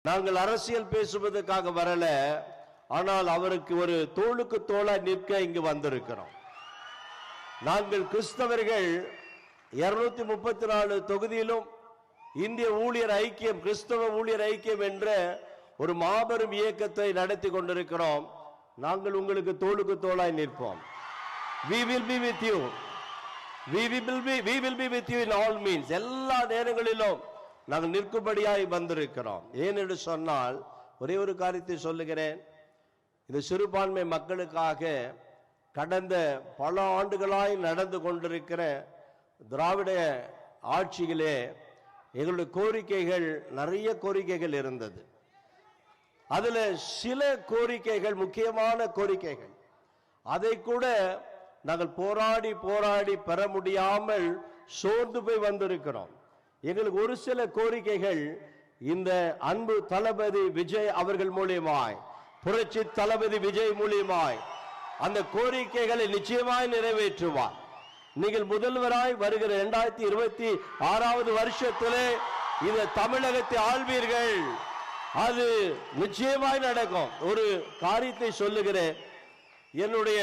நாங்கள் அரசியல் பேசுவதற்காக வரல, ஆனால் அவருக்கு ஒரு தோளுக்கு தோளா நிற்க இங்கு வந்திருக்கிறோம். நாங்கள் கிறிஸ்தவர்கள் 234 தொகுதியிலும் இந்திய ஊழியர் ஐக்கியம், கிறிஸ்தவ ஊழியர் ஐக்கியம் என்ற ஒரு மாபெரும் இயக்கத்தை நடத்தி கொண்டிருக்கிறோம். நாங்கள் உங்களுக்கு தோளுக்கு தோளாய் நிற்போம். We will be with you. We will be with you in all means. எல்லா நேரங்களிலும் நாங்கள் நிற்கும்படியாய் வந்திருக்கிறோம். ஏனென்று சொன்னால் ஒரே ஒரு காரியத்தை சொல்லுகிறேன். இந்த சிறுபான்மை மக்களுக்காக கடந்த பல ஆண்டுகளாய் நடந்து கொண்டிருக்கிற திராவிட ஆட்சியிலே எங்களுடைய கோரிக்கைகள், நிறைய கோரிக்கைகள் இருந்தது. அதுல சில கோரிக்கைகள், முக்கியமான கோரிக்கைகள், அதை கூட நாங்கள் போராடி போராடி பெற முடியாமல் சோர்ந்து போய் வந்திருக்கிறோம். எங்களுக்கு ஒரு சில கோரிக்கைகள் இந்த அன்பு தளபதி விஜய் அவர்கள் மூலியமாய், புரட்சி தளபதி விஜய் மூலியமாய் அந்த கோரிக்கைகளை நிச்சயமாய் நிறைவேற்றுவார். நீங்கள் முதல்வராய் வருகிற 2026 வருஷத்திலே இந்த தமிழகத்தை ஆள்வீர்கள். அது நிச்சயமாய் நடக்கும். ஒரு காரியத்தை சொல்லுகிறேன். என்னுடைய